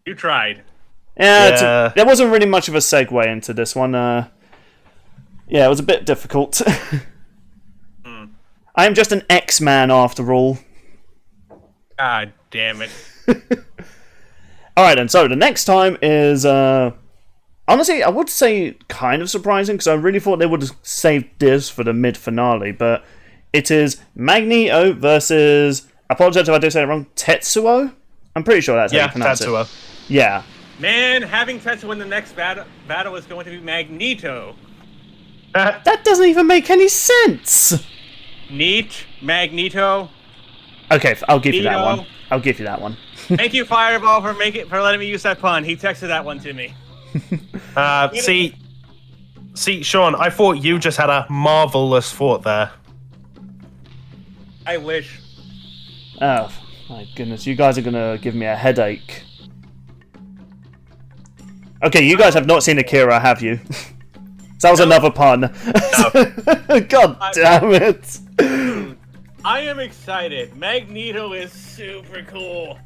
You tried. Yeah, there wasn't really much of a segue into this one. Yeah, it was a bit difficult. I am just an X-Man after all. God damn it. Alright then, so the next time is, honestly, I would say kind of surprising, because I really thought they would have saved this for the mid-finale, but it is Magneto versus, I apologize if I do say it wrong, Tetsuo? I'm pretty sure that's how you pronounce Tetsuo. it. Yeah. Man, having Tetsuo in the next battle is going to be Magneto. That doesn't even make any sense! Neat, Magneto. Okay, I'll give you that one. I'll give you that one. Thank you, Fireball, for letting me use that pun. He texted that one to me. See, Sean, I thought you just had a marvelous thought there. I wish. Oh, my goodness. You guys are going to give me a headache. Okay, you guys have not seen Akira, have you? That was another pun. No. God damn it. Dude, I am excited. Magneto is super cool.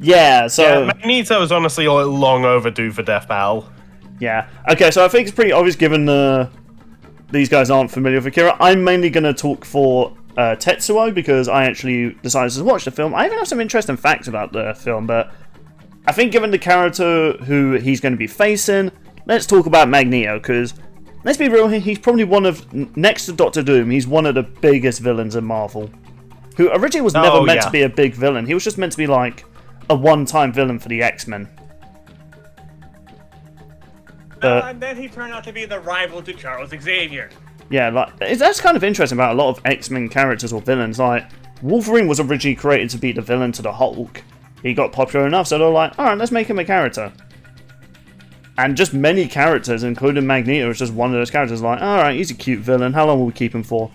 Yeah, so... Yeah, Magneto is honestly long overdue for Death Battle. Yeah. Okay, so I think it's pretty obvious given these guys aren't familiar with Akira. I'm mainly going to talk for Tetsuo because I actually decided to watch the film. I even have some interesting facts about the film, but I think given the character who he's going to be facing, let's talk about Magneto, because let's be real, he's probably one of, next to Doctor Doom, he's one of the biggest villains in Marvel. Who originally was never meant to be a big villain. He was just meant to be like a one-time villain for the X-Men. And then he turned out to be the rival to Charles Xavier. Yeah, like that's kind of interesting about a lot of X-Men characters or villains. Like, Wolverine was originally created to be the villain to the Hulk. He got popular enough, so they're like, alright, let's make him a character. And just many characters, including Magneto, is just one of those characters like, alright, he's a cute villain, how long will we keep him for?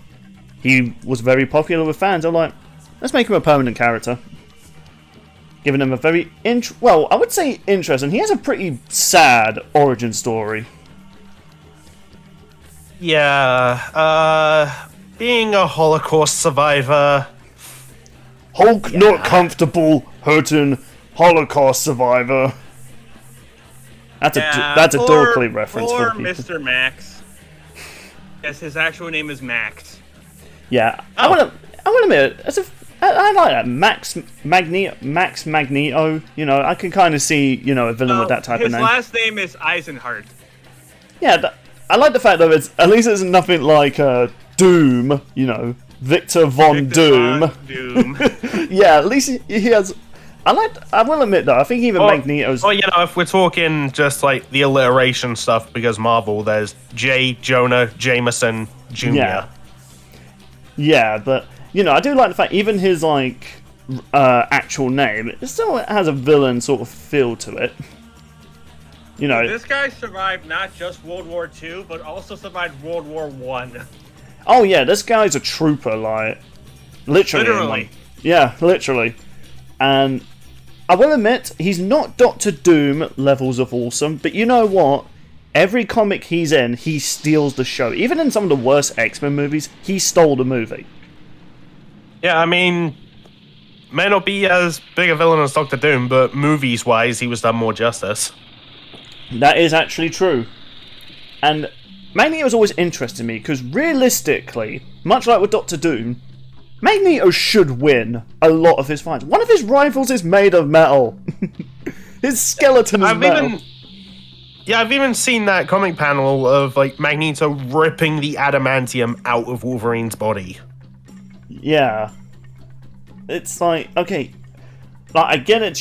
He was very popular with fans, they're like, let's make him a permanent character. Giving him a very, well, I would say interesting. He has a pretty sad origin story. Yeah, being a Holocaust survivor. Hulk not comfortable hurting Holocaust survivor. That's a dorkly reference for people. Mr. Max. Yes, his actual name is Max. Yeah, I want to admit, I like that Max Magneto. You know, I can kind of see a villain with that type of name. His last name is Eisenhart. Yeah, I like the fact that at least it's nothing like Doom. You know, Victor Von Doom. Yeah, at least he has. I will admit though, I think even Magneto's. Well, if we're talking just like the alliteration stuff, because Marvel, there's J. Jonah Jameson Jr. Yeah, but I do like the fact even his actual name, it still has a villain sort of feel to it. This guy survived not just World War II, but also survived World War I. Oh yeah, this guy's a trooper, like literally. Yeah, literally. And I will admit, he's not Doctor Doom levels of awesome, but you know what? Every comic he's in, he steals the show. Even in some of the worst X-Men movies, he stole the movie. Yeah, I mean, may not be as big a villain as Doctor Doom, but movies-wise, he was done more justice. That is actually true. And Magneto was always interesting me, because realistically, much like with Doctor Doom, Magneto should win a lot of his fights. One of his rifles is made of metal. His skeleton is metal. I've even seen that comic panel of Magneto ripping the adamantium out of Wolverine's body. Yeah. It's like, okay, I get it,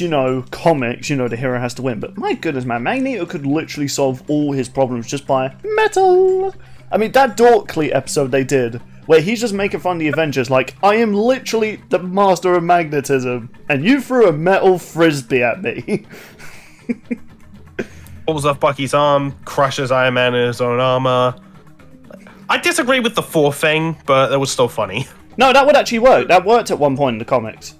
comics, the hero has to win, but my goodness, man, Magneto could literally solve all his problems just by metal. I mean, that Dorkly episode they did, where he's just making fun of the Avengers, like, I am literally the master of magnetism, and you threw a metal frisbee at me. Pulls off Bucky's arm, crushes Iron Man in his own armor. I disagree with the Thor thing, but it was still funny. No, that would actually work. That worked at one point in the comics.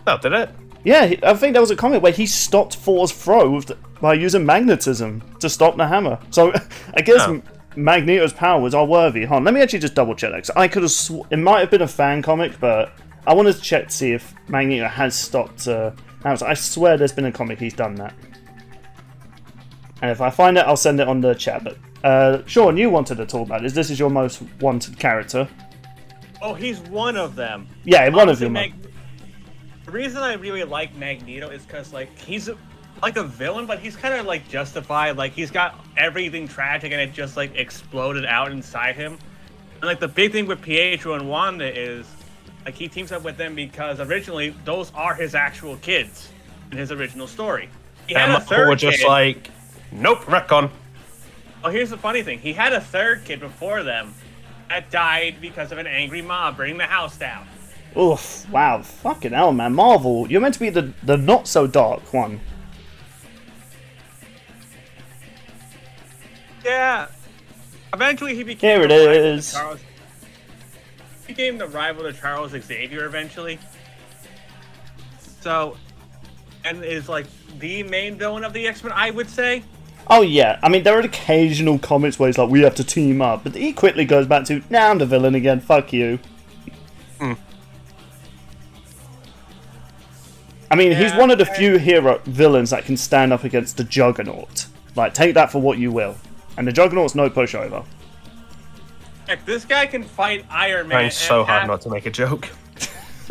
Oh, did it? Yeah, I think there was a comic where he stopped Thor's throw by using magnetism to stop the hammer. So, I guess Magneto's powers are worthy. Hold on, let me actually just double check that, 'cause I could have it might have been a fan comic, but I wanted to check to see if Magneto has stopped I swear there's been a comic he's done that. And if I find it, I'll send it on the chat. But Sean, you wanted to talk about this. This is your most wanted character. Oh, he's one of them. Yeah, one of them. The reason I really like Magneto is because, like, he's like a villain, but he's kind of, like, justified. Like, he's got everything tragic and it just, like, exploded out inside him. And, like, the big thing with Pietro and Wanda is, like, he teams up with them because originally those are his actual kids in his original story. He had a third we're just kid. like, nope, retcon. Oh, here's the funny thing. He had a third kid before them that died because of an angry mob burning the house down. Oof, wow, fucking hell, man. Marvel, you're meant to be the not-so-dark one. Yeah. Eventually he became Here it is. He became the rival to Charles Xavier eventually. So, and is like the main villain of the X-Men, I would say. Oh yeah, I mean there are occasional comments where he's like, we have to team up, but he quickly goes back to, now I'm the villain again, fuck you. I mean, he's one of the few villains that can stand up against the Juggernaut. Like, take that for what you will. And the Juggernaut's no pushover. Heck, this guy can fight Iron Man. Trying so hard not to make a joke.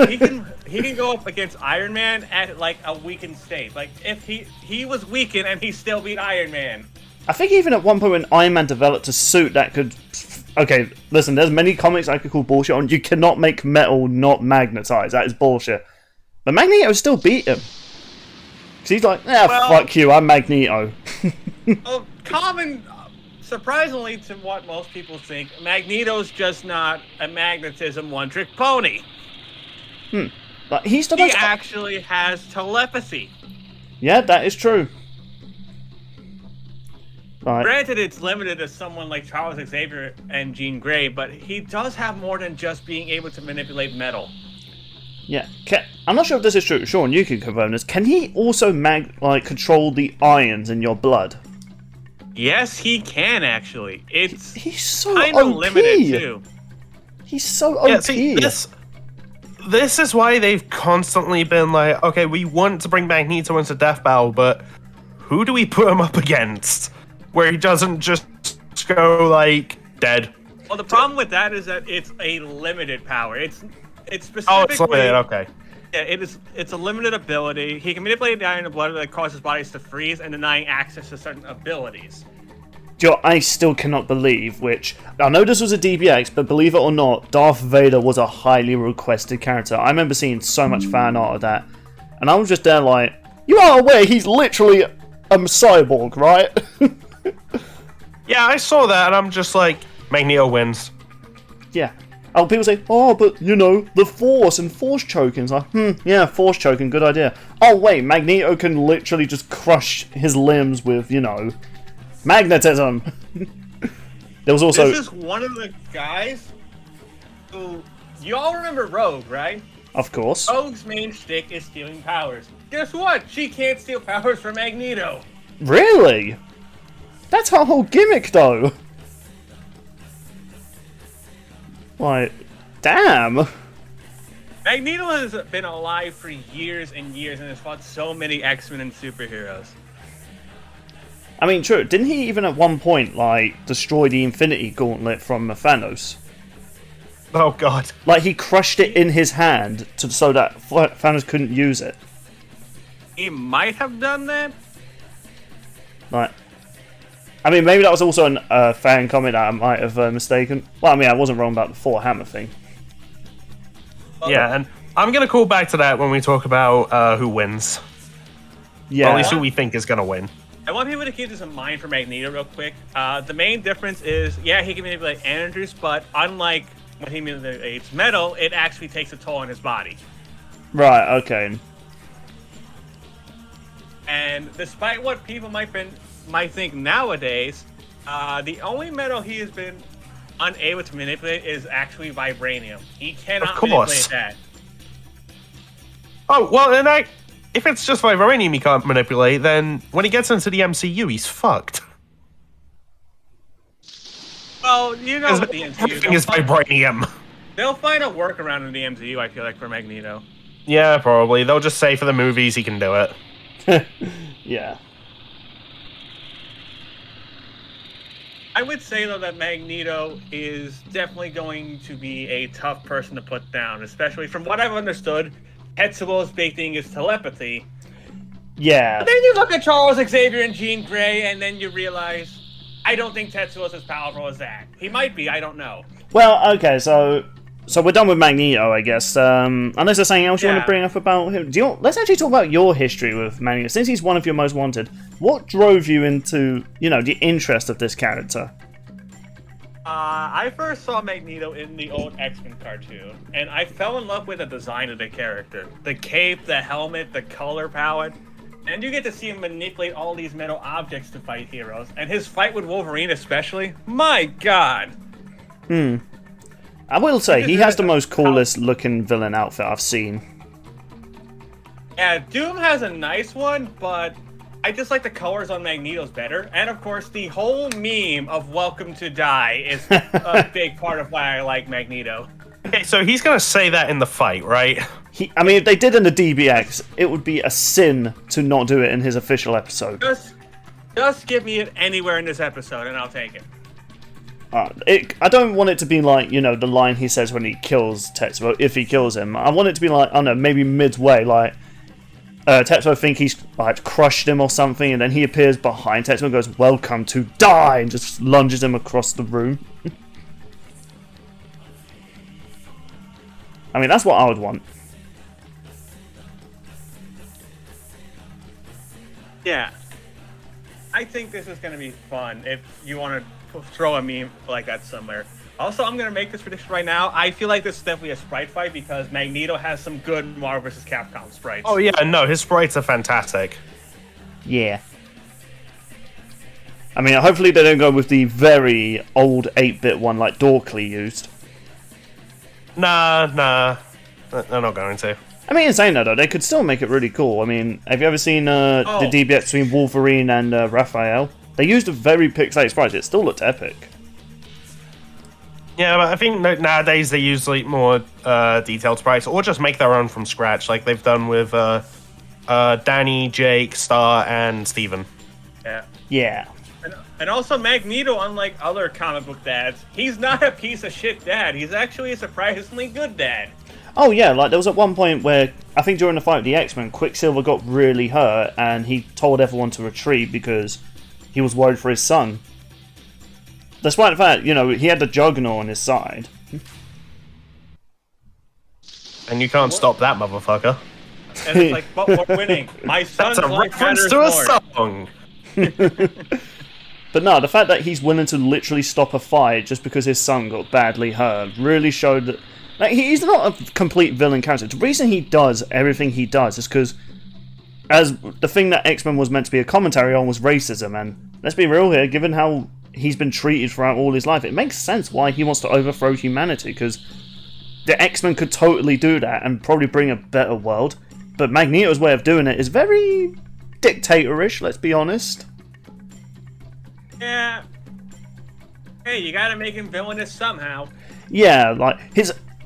He can go up against Iron Man at like a weakened state. Like if he was weakened and he still beat Iron Man. I think even at one point when Iron Man developed a suit that could... Okay, listen, there's many comics I could call bullshit on. You cannot make metal not magnetized. That is bullshit. But Magneto still beat him. Because he's like, fuck you, I'm Magneto. Well, surprisingly to what most people think, Magneto's just not a magnetism one-trick pony. Like, he actually has telepathy. Yeah, that is true. Right. Granted, it's limited to someone like Charles Xavier and Jean Grey, but he does have more than just being able to manipulate metal. Yeah, I'm not sure if this is true. Sean, you can confirm this. Can he also control the ions in your blood? Yes, he can actually. He's so kind of OP. limited too. He's so OP. Yeah, see, this is why they've constantly been like, okay, we want to bring Magneto into Death Battle, but who do we put him up against? Where he doesn't just go, like, dead. Well, the problem with that is that it's a limited power. It's specifically... Oh, it's limited, okay. Yeah, it's a limited ability. He can manipulate the iron in the blood that causes bodies to freeze and denying access to certain abilities. Joe, I still cannot believe, which... I know this was a DBX, but believe it or not, Darth Vader was a highly requested character. I remember seeing so much fan art of that. And I was just there like, you are aware he's literally a cyborg, right? Yeah, I saw that, and I'm just like, Magneto wins. Yeah. Oh, people say, oh, but, you know, the Force and Force choking. It's like, yeah, Force choking, good idea. Oh, wait, Magneto can literally just crush his limbs with, you know, magnetism. There was also... This is one of the guys who... You all remember Rogue, right? Of course. Rogue's main shtick is stealing powers. Guess what? She can't steal powers from Magneto. Really? That's her whole gimmick, though. Like, damn. Magneto has been alive for years and years and has fought so many X-Men and superheroes. I mean, true. Didn't he even at one point, like, destroy the Infinity Gauntlet from Thanos? Oh, God. Like, he crushed it in his hand so that Thanos couldn't use it. He might have done that. Like, I mean, maybe that was also a fan comment that I might have mistaken. Well, I mean, I wasn't wrong about the Thor hammer thing. Yeah, and I'm going to call back to that when we talk about who wins. Yeah. Or at least who we think is going to win. I want people to keep this in mind for Magneto real quick. The main difference is, yeah, he can manipulate energies, but unlike when he manipulates metal, it actually takes a toll on his body. Right, okay. And despite what people might think nowadays, the only metal he has been unable to manipulate is actually vibranium. He cannot manipulate that. Oh, well, and if it's just vibranium he can't manipulate, then when he gets into the MCU, he's fucked. Well, you know what the MCU... Everything is vibranium. They'll find a workaround in the MCU, I feel like, for Magneto. Yeah, probably. They'll just say for the movies he can do it. Yeah. I would say, though, that Magneto is definitely going to be a tough person to put down, especially from what I've understood. Tetsuo's big thing is telepathy. Yeah. But then you look at Charles Xavier and Jean Grey, and then you realize, I don't think Tetsuo's as powerful as that. He might be, I don't know. Well, okay, so we're done with Magneto, I guess. Unless there's something else you want to bring up about him. Let's actually talk about your history with Magneto. Since he's one of your most wanted, what drove you into, the interest of this character? I first saw Magneto in the old X-Men cartoon, and I fell in love with the design of the character. The cape, the helmet, the color palette. And you get to see him manipulate all these metal objects to fight heroes. And his fight with Wolverine especially, my god! I will say, he has the most coolest looking villain outfit I've seen. Yeah, Doom has a nice one, but I just like the colors on Magneto's better. And of course, the whole meme of Welcome to Die is a big part of why I like Magneto. Okay, so he's gonna say that in the fight, right? If they did in the DBX, it would be a sin to not do it in his official episode. Just give me it anywhere in this episode, and I'll take it. I don't want it to be like, the line he says when he kills Tetsuo, if he kills him. I want it to be like, I don't know, maybe midway, like, Tetsuo think he's, like, crushed him or something, and then he appears behind Tetsuo and goes, "Welcome to die," and just lunges him across the room. I mean, that's what I would want. Yeah. I think this is going to be fun if you want to throw a meme like that somewhere. Also, I'm going to make this prediction right now. I feel like this is definitely a sprite fight because Magneto has some good Marvel vs. Capcom sprites. Oh yeah, no, his sprites are fantastic. Yeah. I mean, hopefully they don't go with the very old 8-bit one like Dorkly used. Nah, they're not going to. I mean, in saying that, though, they could still make it really cool. I mean, have you ever seen the DBX between Wolverine and Raphael? They used a very pixelated sprite. It still looked epic. Yeah, but I think nowadays they use like more detailed sprites, or just make their own from scratch, like they've done with Danny, Jake, Star, and Steven. Yeah. Yeah. And also Magneto, unlike other comic book dads, he's not a piece of shit dad. He's actually a surprisingly good dad. Oh yeah, like there was at one point where, I think during the fight with the X-Men, Quicksilver got really hurt and he told everyone to retreat because he was worried for his son. Despite the fact, he had the Juggernaut on his side. And you can't stop that motherfucker. And it's like, but we're winning. My son's That's a life reference matters to a more. song! But no, the fact that he's willing to literally stop a fight just because his son got badly hurt really showed that he's not a complete villain character. The reason he does everything he does is because as the thing that X-Men was meant to be a commentary on was racism, and let's be real here, given how he's been treated throughout all his life, it makes sense why he wants to overthrow humanity, because the X-Men could totally do that and probably bring a better world, but Magneto's way of doing it is very dictatorish, let's be honest. Yeah. Hey, you gotta make him villainous somehow. Yeah, like,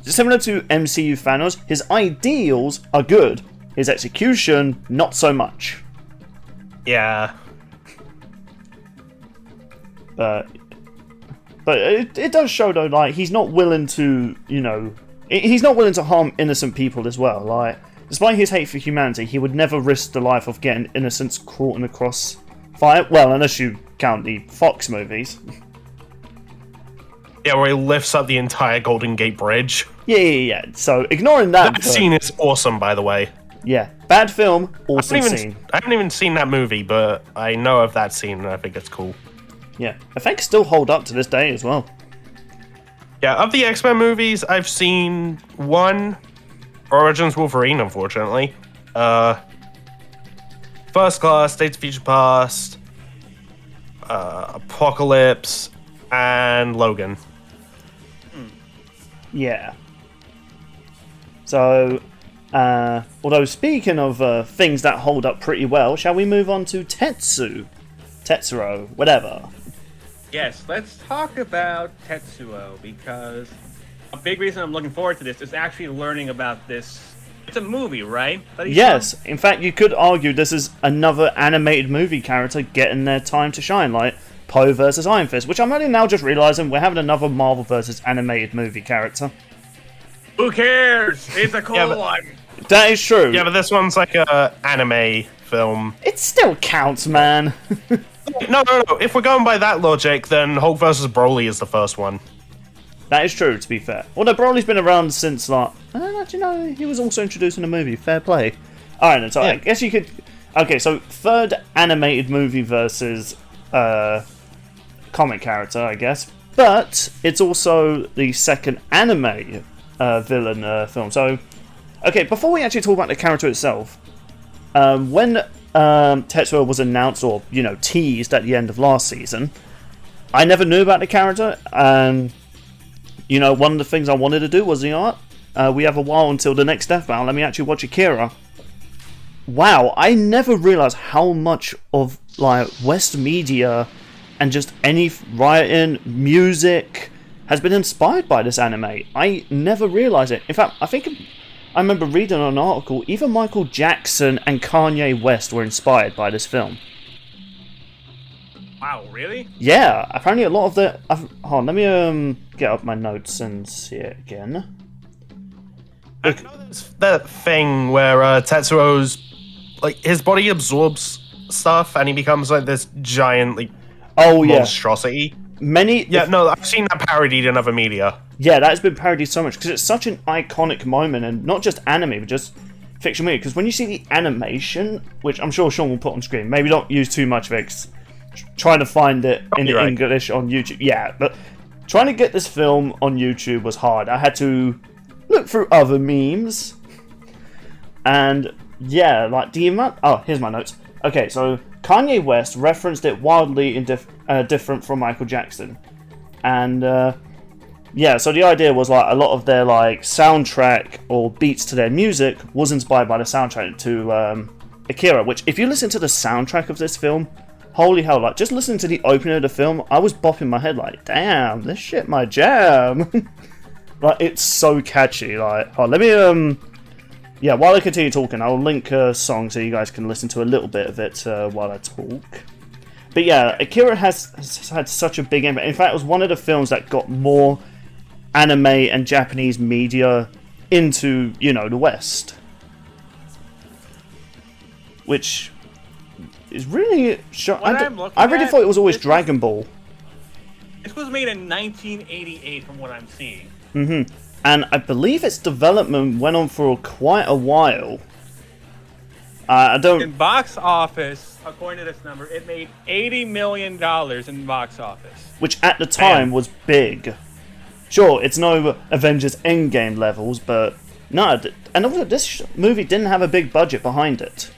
similar to MCU Thanos, his ideals are good. His execution, not so much. Yeah. But it does show, though, like, he's not willing to, he's not willing to harm innocent people as well. Like, despite his hate for humanity, he would never risk the life of getting innocents caught in a crossfire. Well, unless you count the Fox movies. Yeah, where he lifts up the entire Golden Gate Bridge. Yeah. So, ignoring that... That scene is awesome, by the way. Yeah. Bad film, awesome scene. I haven't even seen that movie, but I know of that scene, and I think it's cool. Yeah. Effects still hold up to this day as well. Yeah, of the X-Men movies, I've seen one, Origins Wolverine, unfortunately. First Class, Days of Future Past, Apocalypse, and Logan. Yeah. So, although speaking of things that hold up pretty well, shall we move on to Tetsuo, whatever. Yes, let's talk about Tetsuo, because a big reason I'm looking forward to this is actually learning about this It's a movie, right? Yes, in fact, you could argue this is another animated movie character getting their time to shine, like Poe versus Iron Fist, which I'm only now just realizing we're having another Marvel versus animated movie character. Who cares? It's a cool one. That is true. Yeah, but this one's like a anime film. It still counts, man. No. If we're going by that logic, then Hulk versus Broly is the first one. That is true, to be fair. Although Broly's been around since, like... you know, he was also introduced in a movie. Fair play. Alright, then, so I guess you could... Okay, so third animated movie versus comic character, I guess. But it's also the second anime villain film. So, okay, before we actually talk about the character itself, when Tetsuo was announced, or, you know, teased at the end of last season, I never knew about the character, and... You know, one of the things I wanted to do was, you know what, we have a while until the next Death Battle, let me actually watch Akira. Wow, I never realised how much of, like, West media and just any writing, music, has been inspired by this anime. I never realised it. In fact, I think I remember reading an article, even Michael Jackson and Kanye West were inspired by this film. Wow, really? Yeah, apparently a lot of the... hold on, let me get up my notes and see it again. I know there's that thing where Tetsuo's... Like, his body absorbs stuff and he becomes like this giant, like, monstrosity. I've seen that parodied in other media. Yeah, that has been parodied so much, because it's such an iconic moment, and not just anime, but just fiction media. Because when you see the animation, which I'm sure Sean will put on screen, maybe don't use too much of it, 'cause trying to find it in English on YouTube. Yeah, but trying to get this film on YouTube was hard. I had to look through other memes. And yeah, like the amount... Oh, here's my notes. Okay, so Kanye West referenced it wildly in different from Michael Jackson. And yeah, so the idea was like a lot of their like soundtrack or beats to their music was inspired by the soundtrack to Akira, which if you listen to the soundtrack of this film, holy hell, like, just listening to the opening of the film, I was bopping my head like, damn, this shit my jam. Like, it's so catchy, like, let me, yeah, while I continue talking, I'll link a song so you guys can listen to a little bit of it while I talk. But yeah, Akira has had such a big impact. In fact, it was one of the films that got more anime and Japanese media into, you know, the West. Which... It's really... I really thought it was always Dragon Ball. This was made in 1988 from what I'm seeing. Mm-hmm. And I believe its development went on for quite a while. In box office, according to this number, it made $80 million in box office. Which at the time was big. Sure, it's no Avengers Endgame levels, but... No, and also this movie didn't have a big budget behind it.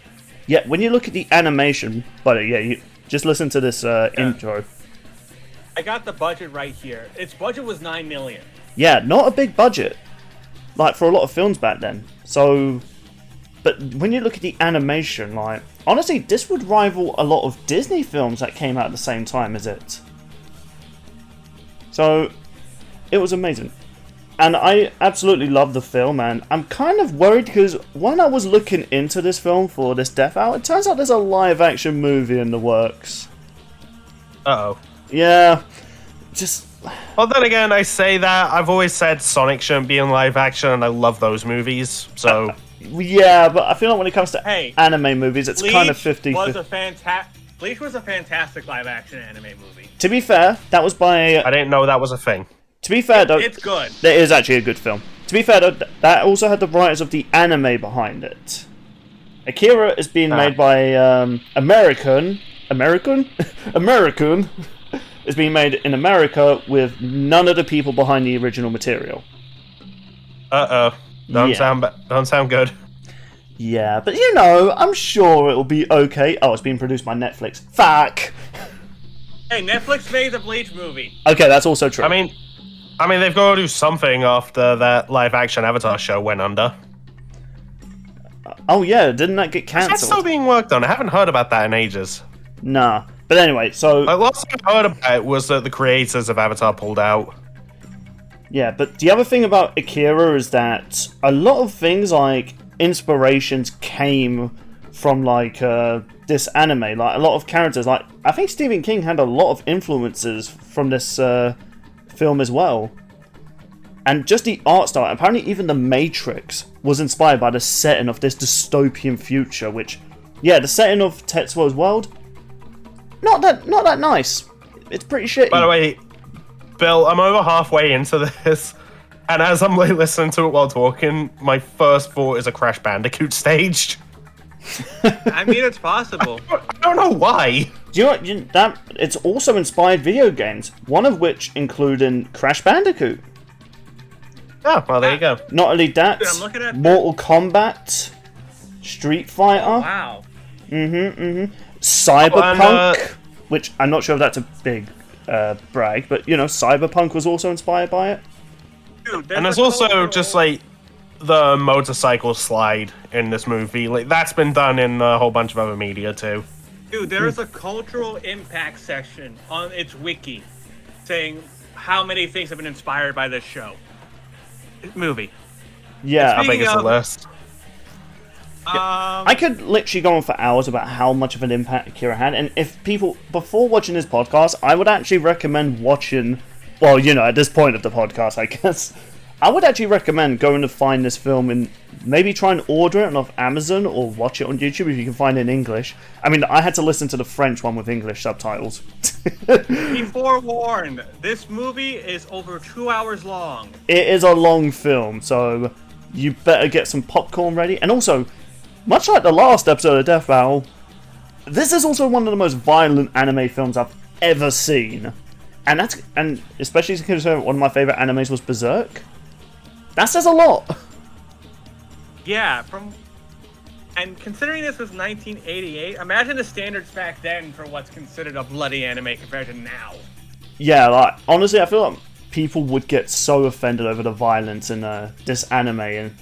Yeah, when you look at the animation, but yeah, you just listen to this intro. I got the budget right here. Its budget was $9 million. Yeah, not a big budget, like for a lot of films back then. So, but when you look at the animation, like honestly, this would rival a lot of Disney films that came out at the same time as it. So, it was amazing. And I absolutely love the film, and I'm kind of worried because when I was looking into this film for this Death Hour, it turns out there's a live-action movie in the works. Uh-oh. Yeah, just... Well, then again, I say that. I've always said Sonic shouldn't be in live-action, and I love those movies, so... Yeah, but I feel like when it comes to anime movies, it's kind of 50-50. Bleach was a fantastic live-action anime movie. To be fair, that was by... I didn't know that was a thing. To be fair, though, it's good. It is actually a good film. To be fair, though, that also had the writers of the anime behind it. Akira is being made by American is being made in America with none of the people behind the original material. Don't sound good. Yeah, but you know, I'm sure it'll be okay. Oh, it's being produced by Netflix. Fuck. Hey, Netflix made the Bleach movie. Okay, that's also true. I mean, they've got to do something after that live-action Avatar show went under. Oh yeah, didn't that get cancelled? That's still being worked on. I haven't heard about that in ages. Nah, but anyway, so... The last thing I heard about it was that the creators of Avatar pulled out. Yeah, but the other thing about Akira is that a lot of things, like, inspirations came from like this anime. Like a lot of characters, like I think Stephen King had a lot of influences from this film as well. And just the art style, apparently even The Matrix was inspired by the setting of this dystopian future, which, yeah, the setting of Tetsuo's world, not that nice. It's pretty shitty. By the way, Bill, I'm over halfway into this, and as I'm like listening to it while talking, my first thought is a Crash Bandicoot stage. I mean, it's possible. I don't know why. Do you know that it's also inspired video games, one of which including Crash Bandicoot. Oh, well, there you go. Not only that, Dude, I'm looking at Mortal Kombat, Street Fighter, Wow. Cyberpunk, which I'm not sure if that's a big brag, but you know, Cyberpunk was also inspired by it. Dude, And there's also just like the motorcycle slide in this movie. Like that's been done in a whole bunch of other media too. Dude, there is a cultural impact section on its wiki saying how many things have been inspired by this movie. Yeah, I think it's a of- list. I could literally go on for hours about how much of an impact Akira had, and if people, before watching this podcast, I would actually recommend watching, well, you know, at this point of the podcast, I guess, I would actually recommend going to find this film and maybe try and order it off Amazon or watch it on YouTube if you can find it in English. I mean, I had to listen to the French one with English subtitles. Be forewarned, this movie is over 2 hours long. It is a long film, so you better get some popcorn ready. And also, much like the last episode of Death Battle, this is also one of the most violent anime films I've ever seen. And especially considering one of my favorite animes was Berserk. That says a lot. Yeah, and considering this was 1988, imagine the standards back then for what's considered a bloody anime compared to now. Yeah, like, honestly, I feel like people would get so offended over the violence in this anime, and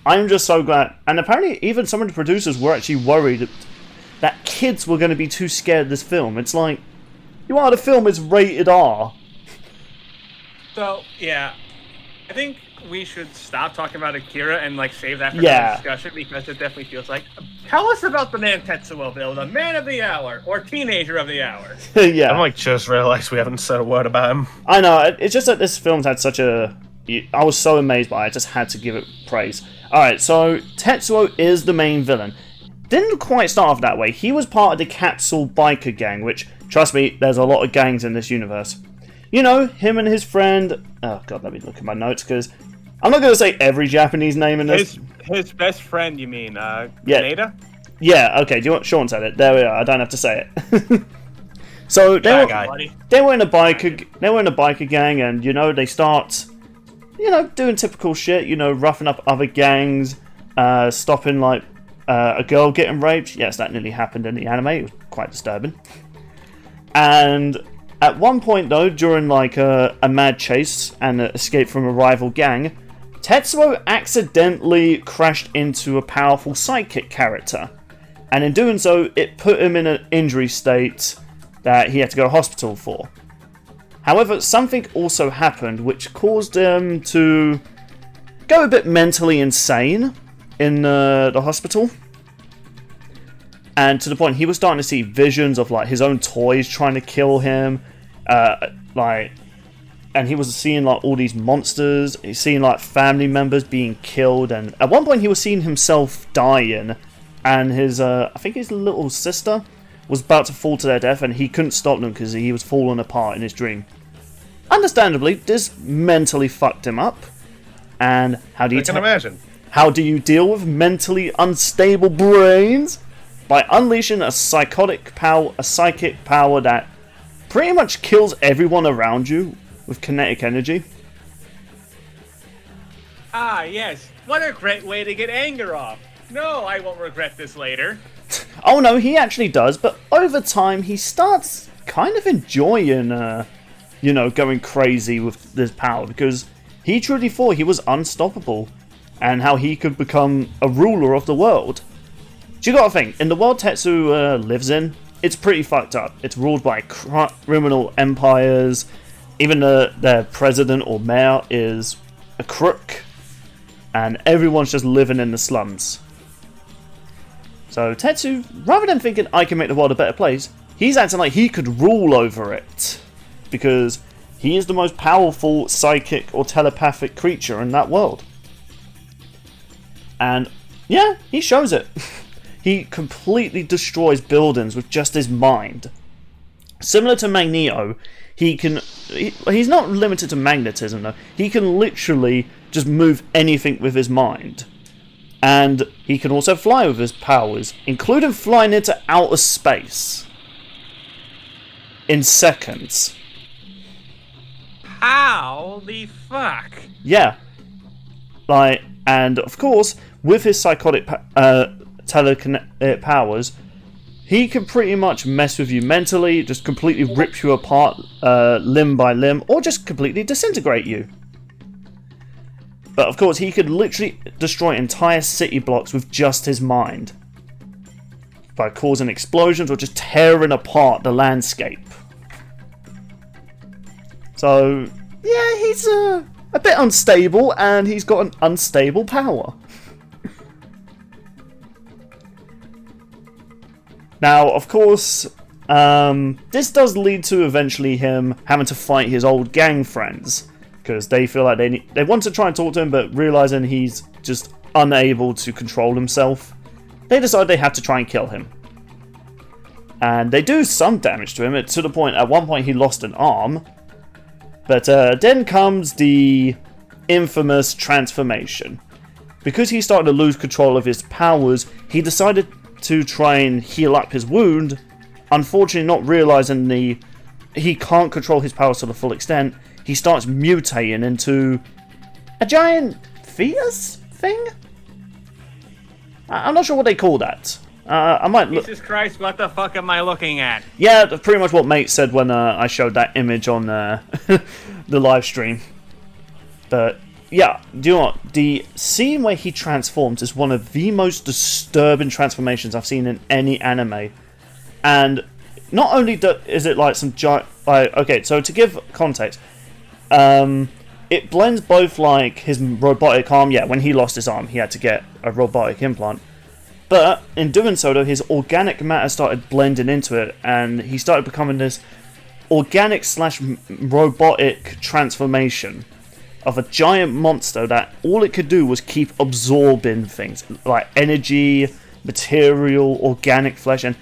I'm just so glad. And apparently, even some of the producers were actually worried that kids were going to be too scared of this film. It's like, the film is rated R. So, yeah, I think we should stop talking about Akira and like save that for Yeah. the discussion, because it definitely feels like. Tell us about the man Tetsuo, Bill, the man of the hour or teenager of the hour. Yeah. I'm like just realized we haven't said a word about him. I know, it's just that this film's had such a... I was so amazed by it, I just had to give it praise. Alright, so Tetsuo is the main villain. Didn't quite start off that way. He was part of the Capsule Biker Gang, which, trust me, there's a lot of gangs in this universe. You know, him and his friend... Oh god, let me look at my notes, because I'm not going to say every Japanese name in this. His best friend, you mean? Magneto? Yeah, okay, do you want... Sean said it. There we are, I don't have to say it. So, they were in a biker gang, and, you know, they start... You know, doing typical shit, you know, roughing up other gangs, stopping, like, a girl getting raped. Yes, that nearly happened in the anime. It was quite disturbing. And at one point, though, during, like, a mad chase and an escape from a rival gang, Tetsuo accidentally crashed into a powerful sidekick character. And in doing so, it put him in an injury state that he had to go to hospital for. However, something also happened which caused him to go a bit mentally insane in the hospital. And to the point he was starting to see visions of like his own toys trying to kill him. And he was seeing like all these monsters. He's seeing like family members being killed. And at one point he was seeing himself dying. And his, I think his little sister was about to fall to their death. And he couldn't stop them because he was falling apart in his dream. Understandably, this mentally fucked him up. And how do you imagine. How do you deal with mentally unstable brains? By unleashing a psychic power that pretty much kills everyone around you with kinetic energy. Ah, yes. What a great way to get anger off. No, I won't regret this later. Oh no, he actually does, but over time he starts kind of enjoying you know, going crazy with this power, because he truly thought he was unstoppable and how he could become a ruler of the world. So you gotta think, in the world Tetsuo lives in, it's pretty fucked up. It's ruled by criminal empires. Even their president or mayor is a crook. and everyone's just living in the slums. So Tetsuo, rather than thinking I can make the world a better place, he's acting like he could rule over it, because he is the most powerful psychic or telepathic creature in that world. And yeah, he shows it. He completely destroys buildings with just his mind. Similar to Magneto, he's not limited to magnetism though. He can literally just move anything with his mind. And he can also fly with his powers, including flying into outer space in seconds. How the fuck? Yeah. And of course, with his psychotic telekinetic powers, he can pretty much mess with you mentally, just completely rip you apart limb by limb, or just completely disintegrate you. But of course, he could literally destroy entire city blocks with just his mind, by causing explosions or just tearing apart the landscape. So, yeah, he's a bit unstable, and he's got an unstable power. Now, of course, this does lead to eventually him having to fight his old gang friends, because they feel like they want to try and talk to him, but realizing he's just unable to control himself, they decide they have to try and kill him. And they do some damage to him, to the point, at one point he lost an arm. But then comes the infamous transformation. Because he started to lose control of his powers, he decided to try and heal up his wound. Unfortunately, not realizing he can't control his powers to the full extent, he starts mutating into a giant fetus thing? I'm not sure what they call that. I might look. Jesus Christ, what the fuck am I looking at? Yeah, that's pretty much what Mate said when I showed that image on the live stream. But yeah, do you know what? The scene where he transforms is one of the most disturbing transformations I've seen in any anime. And not only is it like some giant... okay, so to give context, it blends both like his robotic arm. Yeah, when he lost his arm, he had to get a robotic implant. But in doing so, though, his organic matter started blending into it, and he started becoming this organic/robotic transformation of a giant monster that all it could do was keep absorbing things like energy, material, organic flesh. And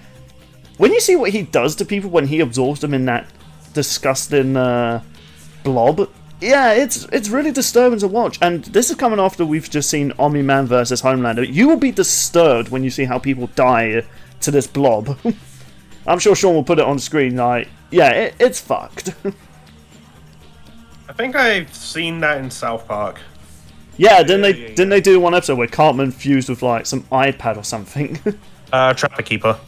when you see what he does to people when he absorbs them in that disgusting blob, yeah, it's really disturbing to watch. And this is coming after we've just seen Omni-Man versus Homelander. You will be disturbed when you see how people die to this blob. I'm sure Sean will put it on screen. Like, yeah, it's fucked. I think I've seen that in South Park. Yeah, didn't they do one episode where Cartman fused with like some iPad or something? Trapper Keeper.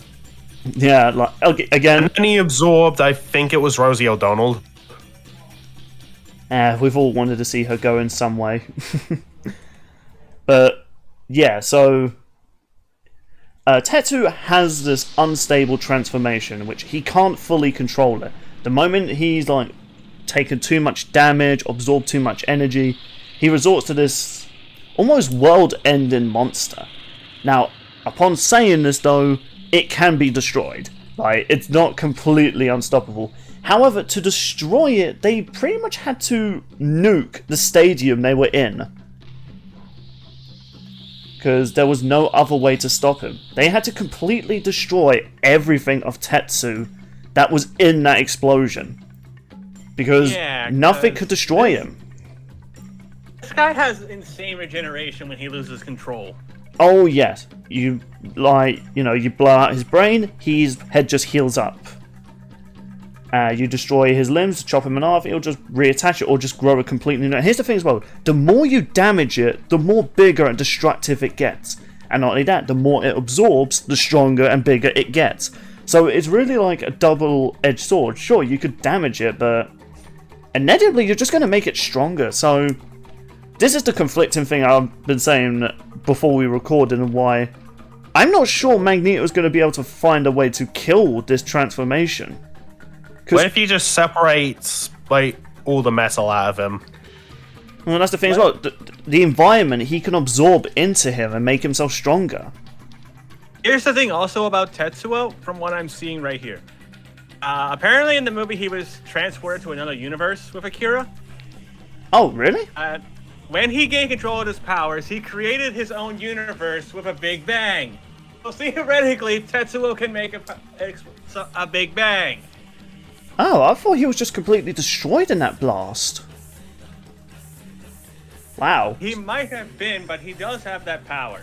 Yeah, like again. And then he absorbed, I think it was Rosie O'Donnell. We've all wanted to see her go in some way. But, yeah, so... Tetsuo has this unstable transformation, which he can't fully control it. The moment he's, like, taken too much damage, absorbed too much energy, he resorts to this almost world-ending monster. Now, upon saying this, though, it can be destroyed. Like, it's not completely unstoppable. However, to destroy it, they pretty much had to nuke the stadium they were in. Because there was no other way to stop him. They had to completely destroy everything of Tetsuo that was in that explosion. Because nothing could destroy him. This guy has insane regeneration when he loses control. Oh yes. You blow out his brain, his head just heals up. You destroy his limbs, chop him in half, it'll just reattach it or just grow a completely new... Here's the thing as well, the more you damage it, the more bigger and destructive it gets. And not only that, the more it absorbs, the stronger and bigger it gets. So it's really like a double-edged sword. Sure, you could damage it, but inevitably you're just going to make it stronger. So this is the conflicting thing I've been saying before we recorded, and why I'm not sure Magneto is going to be able to find a way to kill this Well, that's the thing as well. The environment he can absorb into him and make himself stronger. Here's the thing also about Tetsuo, from what I'm seeing right here. Apparently in the movie he was transported to another universe with Akira. Oh, really? When he gained control of his powers, he created his own universe with a Big Bang. So theoretically, Tetsuo can make a Big Bang. Oh, I thought he was just completely destroyed in that blast. Wow. He might have been, but he does have that power.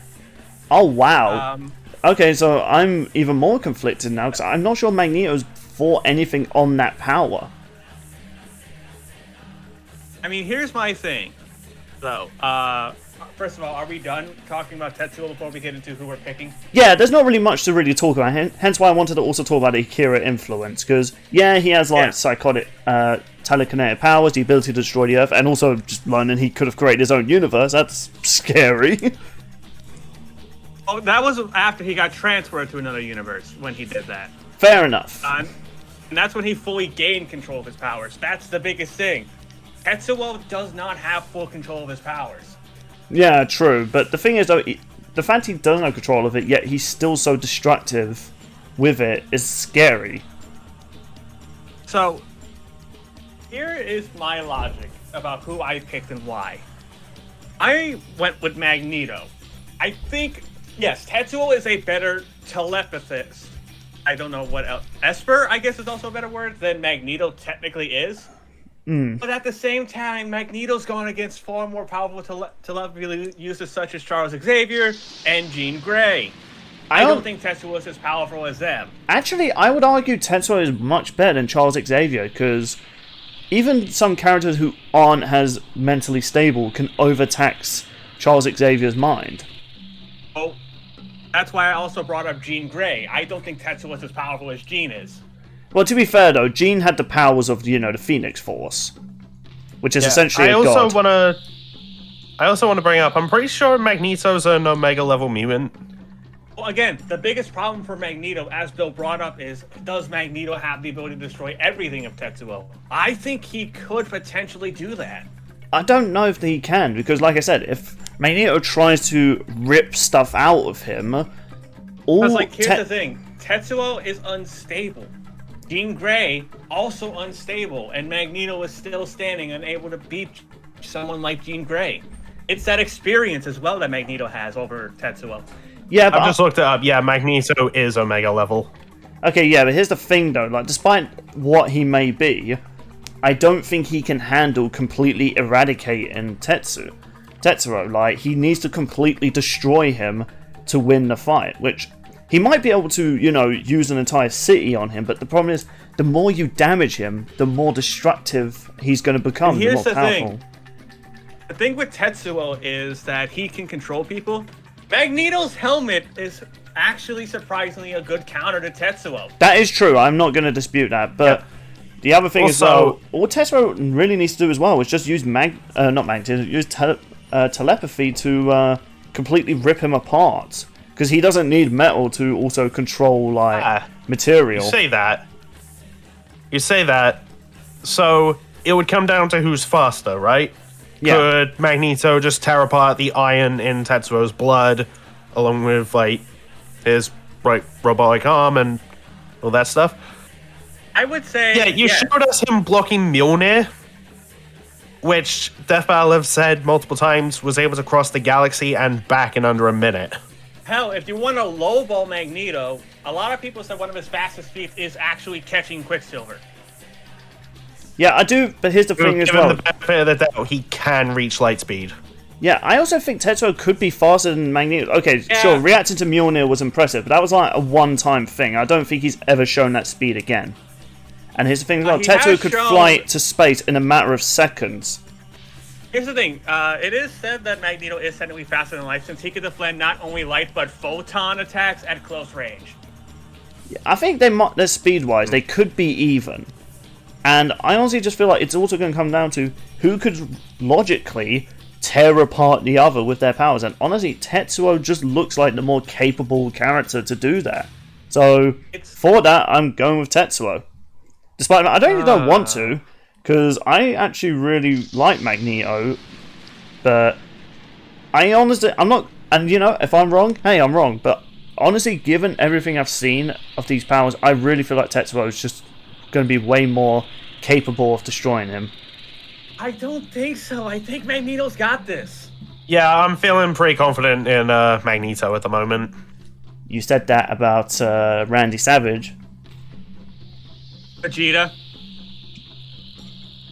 Oh, wow. Okay, so I'm even more conflicted now, because I'm not sure Magneto's fought anything on that power. I mean, here's my thing. So, first of all, are we done talking about Tetsuo before we get into who we're picking? Yeah, there's not really much to really talk about, hence why I wanted to also talk about the Akira influence, because, yeah, he has, like, psychotic, telekinetic powers, the ability to destroy the Earth, and also just learning he could have created his own universe. That's scary. Oh, that was after he got transferred to another universe, when he did that. Fair enough. And that's when he fully gained control of his powers. That's the biggest thing. Tetsuo does not have full control of his powers. Yeah, true. But the thing is, though, the fact he doesn't have control of it, yet he's still so destructive with it, is scary. So, here is my logic about who I picked and why. I went with Magneto. I think, yes, Tetsuo is a better telepathist. I don't know what else. Esper, I guess, is also a better word than Magneto technically is. But at the same time, Magneto's going against far more powerful telepathy users such as Charles Xavier and Jean Grey. I don't think Tetsuo is as powerful as them. Actually, I would argue Tetsuo is much better than Charles Xavier, because even some characters who aren't as mentally stable can overtax Charles Xavier's mind. Oh, that's why I also brought up Jean Grey. I don't think Tetsuo is as powerful as Jean is. Well, to be fair, though, Jean had the powers of, the Phoenix Force, which is essentially a god. I also want to bring up, I'm pretty sure Magneto's an Omega-level mutant. Well, again, the biggest problem for Magneto, as Bill brought up, is does Magneto have the ability to destroy everything of Tetsuo? I think he could potentially do that. I don't know if he can, because, like I said, if Magneto tries to rip stuff out of him, here's the thing. Tetsuo is unstable. Jean Grey, also unstable, and Magneto is still standing, unable to beat someone like Jean Grey. It's that experience as well that Magneto has over Tetsuo. Yeah, but I've just looked it up. Yeah, Magneto is Omega level. Okay, yeah, but here's the thing, though. Like, despite what he may be, I don't think he can handle completely eradicating Tetsuo. Like, he needs to completely destroy him to win the fight, which he might be able to, use an entire city on him, but the problem is, the more you damage him, the more destructive he's going to become, the more powerful. The thing with Tetsuo is that he can control people. Magneto's helmet is actually surprisingly a good counter to Tetsuo. That is true, I'm not going to dispute that, but the other thing is, all Tetsuo really needs to do as well is just use telepathy to completely rip him apart. Because he doesn't need metal to also control, material. You say that. So, it would come down to who's faster, right? Yeah. Could Magneto just tear apart the iron in Tetsuo's blood, along with, his, robotic arm and all that stuff? I would say... Yeah, you showed us him blocking Mjolnir, which Death Battle have said multiple times was able to cross the galaxy and back in under a minute. Hell, if you want to lowball Magneto, a lot of people said one of his fastest feats is actually catching Quicksilver. Yeah, I do, but here's the thing as well. Given the benefit of the doubt, he can reach light speed. Yeah, I also think Tetsuo could be faster than Magneto. Okay, sure, reacting to Mjolnir was impressive, but that was a one-time thing. I don't think he's ever shown that speed again. And here's the thing as well, Tetsuo could fly to space in a matter of seconds. Here's the thing, it is said that Magneto is technically faster than light since he could deflect not only light but photon attacks at close range. Yeah, I think they're speed-wise, they could be even. And I honestly just feel like it's also going to come down to who could logically tear apart the other with their powers. And honestly, Tetsuo just looks like the more capable character to do that. So, for that, I'm going with Tetsuo. Despite I don't want to, because I actually really like Magneto, But I'm not, and if I'm wrong, hey, I'm wrong. But honestly, given everything I've seen of these powers, I really feel like Tetsuo is just going to be way more capable of destroying him. I don't think so. I think Magneto's got this. Yeah, I'm feeling pretty confident in Magneto at the moment. You said that about Randy Savage. Vegeta.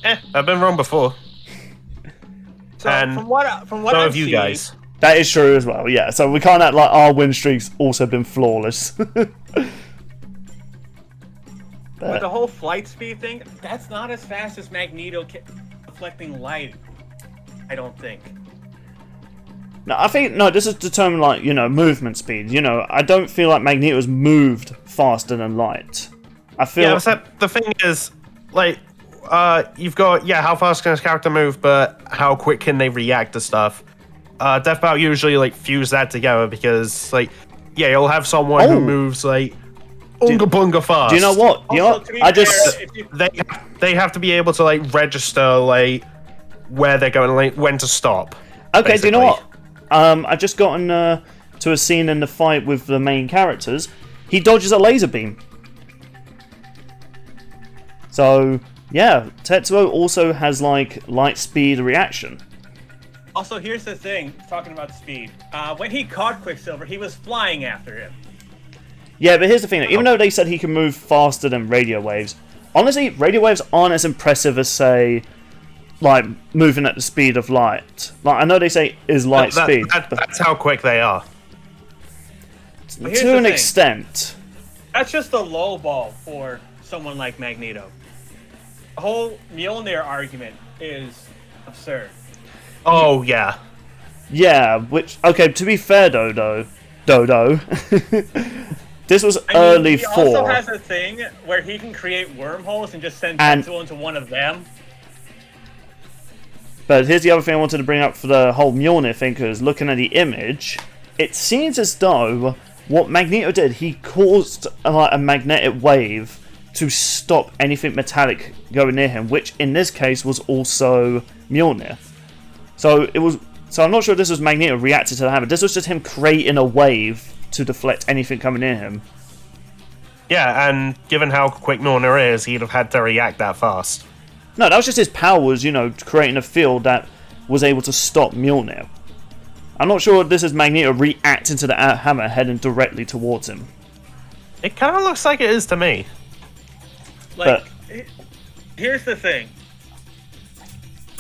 I've been wrong before. So And from what So I've have you seen, guys. That is true as well, yeah. So we can't act like our win streak's also been flawless. But the whole flight speed thing, that's not as fast as Magneto reflecting light. I don't think. No, I think this is determined like movement speed. I don't feel like Magneto's moved faster than light. I feel. Yeah, except the thing is, like, you've got how fast can this character move, but how quick can they react to stuff? Death Battle usually like fuse that together because you'll have someone who moves like unga bunga fast. Do you know what? They have to be able to like register like where they're going, like when to stop. Okay, basically. do you know what? I've just gotten to a scene in the fight with the main characters. He dodges a laser beam. So yeah, Tetsuo also has like light speed reaction. Also, here's the thing, talking about speed. When he caught Quicksilver, he was flying after him. Yeah, but here's the thing, even though they said he can move faster than radio waves, honestly, radio waves aren't as impressive as, say, like, moving at the speed of light. Like, I know they say is light speed. That's how quick they are. To an extent. That's just a low ball for someone like Magneto. The whole Mjolnir argument is absurd. Oh, yeah. Yeah, which, okay, to be fair though, this was He also has a thing where he can create wormholes and just send Tetsuo into one of them. But here's the other thing I wanted to bring up for the whole Mjolnir thing, because looking at the image, it seems as though what Magneto did, he caused a magnetic wave to stop anything metallic going near him, which in this case was also Mjolnir. So I'm not sure if this was Magneto reacting to that, but this was just him creating a wave to deflect anything coming near him. Yeah, and given how quick Mjolnir is, he'd have had to react that fast. No, that was just his powers, creating a field that was able to stop Mjolnir. I'm not sure if this is Magneto reacting to the hammer heading directly towards him. It kind of looks like it is to me. Here's the thing.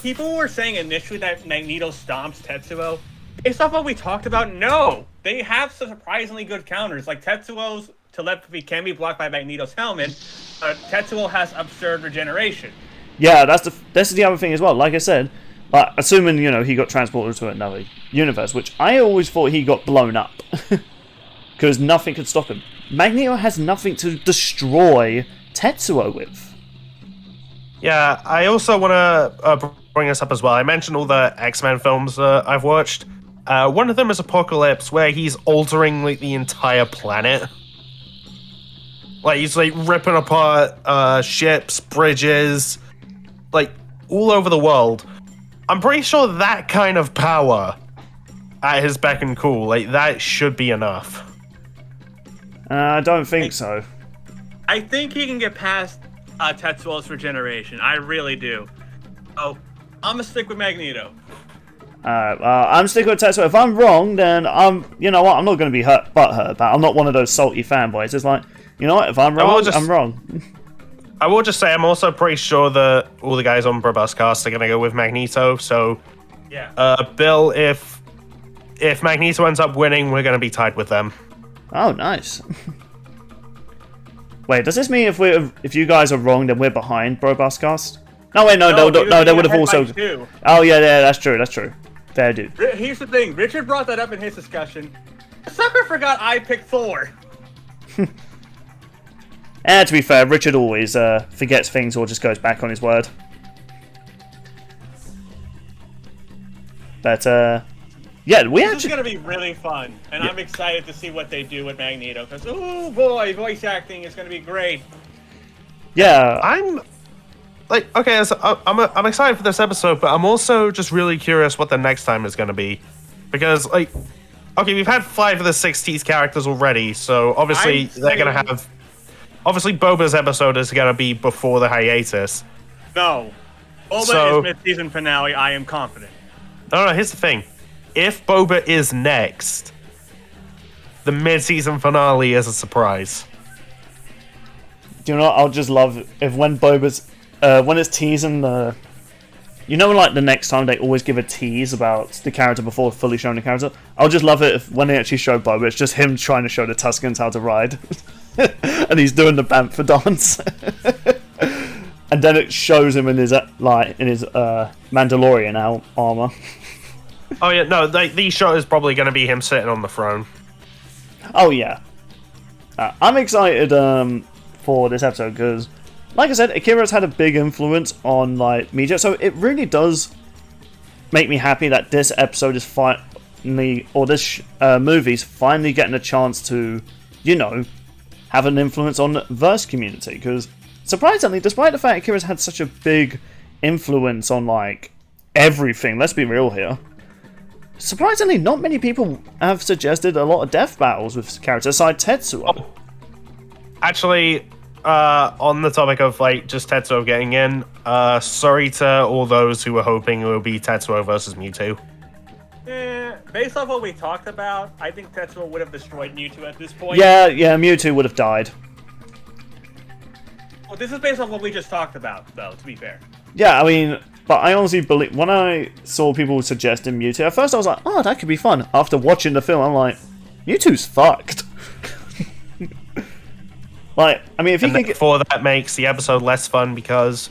People were saying initially that Magneto stomps Tetsuo. Based off what we talked about, no. They have some surprisingly good counters. Like Tetsuo's telepathy can be blocked by Magneto's helmet, but Tetsuo has absurd regeneration. Yeah, that's the other thing as well. Like I said, assuming he got transported to another universe, which I always thought he got blown up because nothing could stop him. Magneto has nothing to destroy Tetsuo with. Yeah, I also want to bring this up as well. I mentioned all the X-Men films I've watched. One of them is Apocalypse, where he's altering like the entire planet. Like he's like ripping apart ships, bridges, like all over the world. I'm pretty sure that kind of power at his beck and call, like that should be enough. I don't think so. I think he can get past Tetsuo's regeneration. I really do. Oh, I'm gonna stick with Magneto. I'm sticking with Tetsuo. If I'm wrong, then you know what? I'm not going to be hurt, but I'm not one of those salty fanboys. It's like, you know what? If I'm wrong, I'm wrong. I will just say I'm also pretty sure that all the guys on Brabus Cast are going to go with Magneto. So, yeah. Bill, if Magneto ends up winning, we're going to be tied with them. Oh, nice. Wait, does this mean if you guys are wrong, then we're behind Brabus Cast? No, wait, no, they would have also. Oh, yeah, that's true. Fair dude. Here's the thing. Richard brought that up in his discussion. Sucker forgot I picked Thor. And to be fair, Richard always forgets things or just goes back on his word. But yeah, This is gonna be really fun, and I'm excited to see what they do with Magneto. Because oh boy, voice acting is gonna be great. Yeah, like, okay, so I'm excited for this episode, but I'm also just really curious what the next time is going to be, because like, okay, we've had 5 of the 60s characters already, so obviously they're going to have. Obviously, Boba's episode is going to be before the hiatus. No, Boba is mid-season finale. I am confident. No, here's the thing: if Boba is next, the mid-season finale is a surprise. Do you know what? I'll just love if when Boba's when it's teasing the, you know, like the next time they always give a tease about the character before fully showing the character. I'll just love it if when they actually show Boba, it's just him trying to show the Tuskens how to ride, and he's doing the Bantha dance, and then it shows him in his Mandalorian armor. Oh yeah, no, the shot is probably going to be him sitting on the throne. Oh yeah, I'm excited for this episode because, like I said, Akira's had a big influence on like media, so it really does make me happy that this episode is finally, or this movie's finally getting a chance to, you know, have an influence on the verse community. Because surprisingly, despite the fact Akira's had such a big influence on like everything, let's be real here. Surprisingly, not many people have suggested a lot of death battles with characters aside Tetsuo. Oh. Actually, on the topic of like just Tetsuo getting in, sorry to all those who were hoping it would be Tetsuo versus Mewtwo. Based off what we talked about, I think Tetsuo would have destroyed Mewtwo at this point. Yeah, Mewtwo would have died. Well, this is based on what we just talked about, though, to be fair. Yeah, I mean, but I honestly believe, when I saw people suggesting Mewtwo, at first I was like, oh, that could be fun. After watching the film, I'm like, Mewtwo's fucked. Like, I mean, if you can therefore that makes the episode less fun because...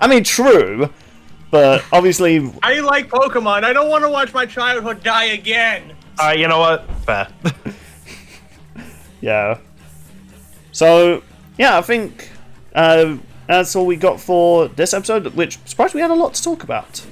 I mean, true, but obviously... I like Pokemon. I don't want to watch my childhood die again. You know what? Fair. Yeah. So, yeah, I think that's all we got for this episode, which, surprisingly, we had a lot to talk about.